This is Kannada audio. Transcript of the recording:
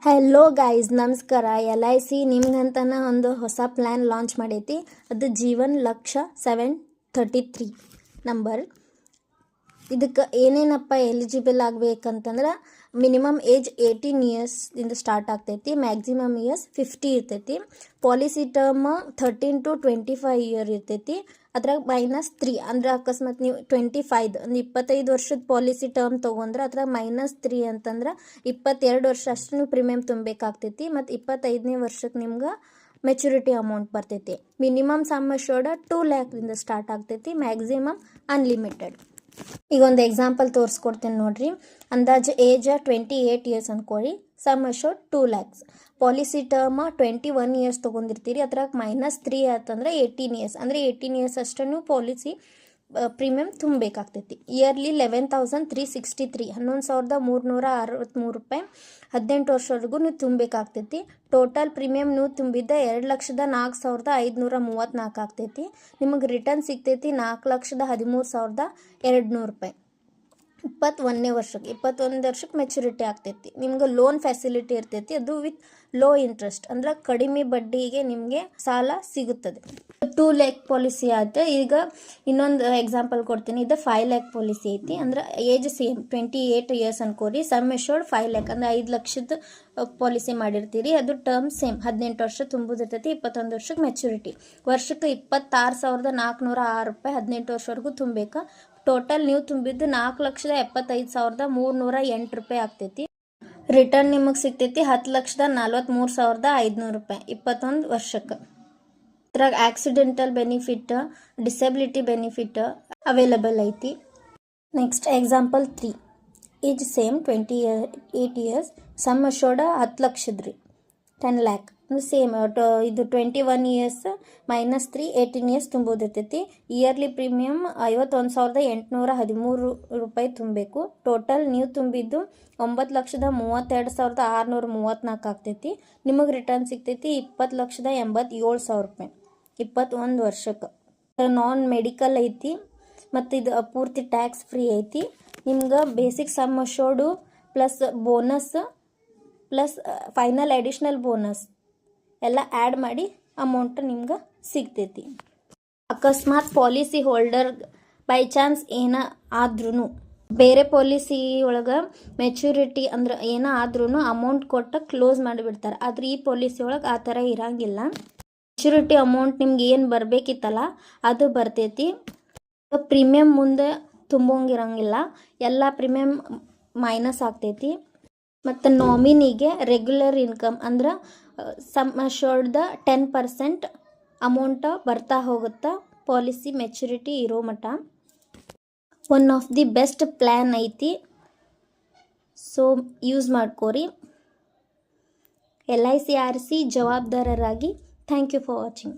ಹಲೋ ಗೈಸ್, ನಮಸ್ಕಾರ. LIC ನಿಮ್ಗಂತನ ಒಂದು ಹೊಸ ಪ್ಲ್ಯಾನ್ ಲಾಂಚ್ ಮಾಡೈತಿ. ಅದು ಜೀವನ್ ಲಕ್ಷ್ಯ 733 ನಂಬರ್. ಇದಕ್ಕೆ ಏನೇನಪ್ಪ ಎಲಿಜಿಬಲ್ ಆಗಬೇಕಂತಂದ್ರೆ ಮಿನಿಮಮ್ ಏಜ್ 18 ಇಯರ್ಸ್ದಿಂದ ಸ್ಟಾರ್ಟ್ ಆಗ್ತೈತಿ. ಮ್ಯಾಕ್ಸಿಮಮ್ ಇಯರ್ಸ್ 50 ಇರ್ತೈತಿ. ಪಾಲಿಸಿ ಟರ್ಮ್ 13 to 25 ಇಯರ್ ಇರ್ತೈತಿ. ಅದ್ರಾಗ -3 ಅಂದ್ರೆ ಅಕಸ್ಮಾತ್ ನೀವು 25 ಅಂದ್ರೆ 25 ವರ್ಷದ ಪಾಲಿಸಿ ಟರ್ಮ್ ತೊಗೊಂಡ್ರೆ ಅದ್ರಾಗ -3 ಅಂತಂದ್ರೆ 22 ವರ್ಷ ಅಷ್ಟು ನೀವು ಪ್ರೀಮಿಯಂ ತುಂಬಬೇಕಾಗ್ತೈತಿ. ಮತ್ತು 25ನೇ ವರ್ಷಕ್ಕೆ ನಿಮ್ಗೆ ಮೆಚುರಿಟಿ ಅಮೌಂಟ್ ಬರ್ತೈತಿ. ಮಿನಿಮಮ್ ಸಮ್ ಅಶ್ಯೂರ್ಡ್ 2 ಲ್ಯಾಕ್ರಿಂದ ಸ್ಟಾರ್ಟ್ ಆಗ್ತೈತಿ. Maximum unlimited. ಈಗ ಒಂದು ಎಕ್ಸಾಂಪಲ್ ತೋರಿಸ್ಕೊಡ್ತೀನಿ ನೋಡ್ರಿ. ಅಂದಾಜು ಏಜ್ 28 ಇಯರ್ಸ್ ಅಂದ್ಕೊಳ್ಳಿ. Sum assured 2 lakhs. Policy term 21 years ತೊಗೊಂಡಿರ್ತೀರಿ. ಅದ್ರಾಗ -3 ಆಯ್ತಂದ್ರೆ 18 ಇಯರ್ಸ್ ಅಂದರೆ 18 ಇಯರ್ಸ್ ಅಷ್ಟು ನೀವು ಪಾಲಿಸಿ ಪ್ರೀಮಿಯಂ ತುಂಬಬೇಕಾಗ್ತೈತಿ. ಇಯರ್ಲಿ 11,363 11,363 ರೂಪಾಯಿ 18 ವರ್ಷವರೆಗೂ ನೀವು ತುಂಬಬೇಕಾಗ್ತೈತಿ. ಟೋಟಲ್ ಪ್ರೀಮಿಯಂ ನೀವು ತುಂಬಿದ್ದ 2,04,534 ಆಗ್ತೈತಿ. ನಿಮಗೆ ರಿಟರ್ನ್ ಸಿಗ್ತೈತಿ 4,13,200 ರೂಪಾಯಿ 21ನೇ ವರ್ಷಕ್ಕೆ. 21 ವರ್ಷಕ್ಕೆ ಮೆಚುರಿಟಿ ಆಗ್ತೈತಿ. ನಿಮ್ಗೆ ಲೋನ್ ಫೆಸಿಲಿಟಿ ಇರ್ತೈತಿ. ಅದು ವಿತ್ ಲೋ ಇಂಟ್ರೆಸ್ಟ್ ಅಂದ್ರೆ ಕಡಿಮೆ ಬಡ್ಡಿಗೆ ನಿಮಗೆ ಸಾಲ ಸಿಗುತ್ತದೆ. 2 ಲ್ಯಾಕ್ ಪಾಲಿಸಿ ಆಯ್ತು. ಈಗ ಇನ್ನೊಂದು ಎಕ್ಸಾಂಪಲ್ ಕೊಡ್ತೀನಿ. ಇದು 5 ಲ್ಯಾಕ್ ಪಾಲಿಸಿ ಐತಿ. ಅಂದ್ರೆ ಏಜ್ ಸೇಮ್ 28 ಇಯರ್ಸ್ ಅನ್ಕೋರಿ. ಸಮ್ ಅಶ್ಯೂರ್ಡ್ 5 ಲ್ಯಾಕ್ ಅಂದ್ರೆ 5 ಲಕ್ಷದ ಪಾಲಿಸಿ ಮಾಡಿರ್ತೀರಿ. ಅದು ಟರ್ಮ್ ಸೇಮ್ 18 ವರ್ಷ ತುಂಬುದಿರ್ತೈತಿ. 21 ವರ್ಷಕ್ಕೆ ಮೆಚುರಿಟಿ. ವರ್ಷಕ್ಕೆ 26,406 ರೂಪಾಯಿ 18 ವರ್ಷವರೆಗೂ ತುಂಬಬೇಕಾ. ಟೋಟಲ್ ನೀವು ತುಂಬಿದ್ದು 4,75,308 ರೂಪಾಯಿ ಆಗ್ತೈತಿ. ರಿಟರ್ನ್ ನಿಮಗೆ ಸಿಗ್ತೈತಿ 10,43,500 ರೂಪಾಯಿ 21 ವರ್ಷಕ್ಕೆ. ಇದ್ರಾಗ accidental benefit, disability benefit available ಐತಿ. Next example 3. Age same 28 years. Sum assured 10 ಲಕ್ಷದ್ರಿ 10 ಲ್ಯಾಕ್ ಸೇಮ್. ಇದು 21 ಇಯರ್ಸ್ -3 18 ಇಯರ್ಸ್ ತುಂಬೋದಿರ್ತೈತಿ. ಇಯರ್ಲಿ ಪ್ರೀಮಿಯಮ್ 51,813 ರೂಪಾಯಿ ತುಂಬಬೇಕು. ಟೋಟಲ್ ನೀವು ತುಂಬಿದ್ದು 9,32,634 ಆಗ್ತೈತಿ. ನಿಮಗೆ ರಿಟರ್ನ್ ಸಿಗ್ತೈತಿ 20,87,000 ರೂಪಾಯಿ 21 ವರ್ಷಕ್ಕೆ. ನಾನ್ ಮೆಡಿಕಲ್ ಐತಿ ಮತ್ತು ಇದು ಪೂರ್ತಿ ಟ್ಯಾಕ್ಸ್ ಫ್ರೀ ಐತಿ. ನಿಮ್ಗೆ basic some assured plus bonus plus final additional bonus ಎಲ್ಲ ಆ್ಯಡ್ ಮಾಡಿ ಅಮೌಂಟ್ ನಿಮ್ಗೆ ಸಿಗ್ತೈತಿ. ಅಕಸ್ಮಾತ್ ಪಾಲಿಸಿ ಹೋಲ್ಡರ್ ಬೈ ಚಾನ್ಸ್ ಏನ ಆದ್ರೂ ಬೇರೆ ಪಾಲಿಸಿ ಒಳಗೆ ಮೆಚುರಿಟಿ ಅಂದ್ರೆ ಏನ ಆದ್ರೂ ಅಮೌಂಟ್ ಕೊಟ್ಟು ಕ್ಲೋಸ್ ಮಾಡಿಬಿಡ್ತಾರೆ. ಆದರೆ ಈ ಪಾಲಿಸಿ ಒಳಗೆ ಆ ಥರ ಇರಂಗಿಲ್ಲ. ಮೆಚುರಿಟಿ ಅಮೌಂಟ್ ನಿಮ್ಗೆ ಏನು ಬರಬೇಕಿತ್ತಲ್ಲ ಅದು ಬರ್ತೈತಿ. ಪ್ರೀಮಿಯಂ ಮುಂದೆ ತುಂಬೋಂಗಿರಂಗಿಲ್ಲ. ಎಲ್ಲ ಪ್ರೀಮಿಯಂ ಮೈನಸ್ ಆಗ್ತೈತಿ. ಮತ್ತು ನಾಮಿನಿಗೆ ರೆಗ್ಯುಲರ್ ಇನ್ಕಮ್ ಅಂದ್ರೆ ಸಮ್ ಅಶ್ಯೂರ್ಡ್ದ 10% ಅಮೌಂಟ್ ಬರ್ತಾ ಹೋಗುತ್ತಾ ಪಾಲಿಸಿ ಮೆಚುರಿಟಿ ಇರೋ ಮಟ್ಟ. One of the best plan ಐತಿ. ಸೊ ಯೂಸ್ ಮಾಡ್ಕೋರಿ. LIC RC ಜವಾಬ್ದಾರರಾಗಿ. Thank you for watching.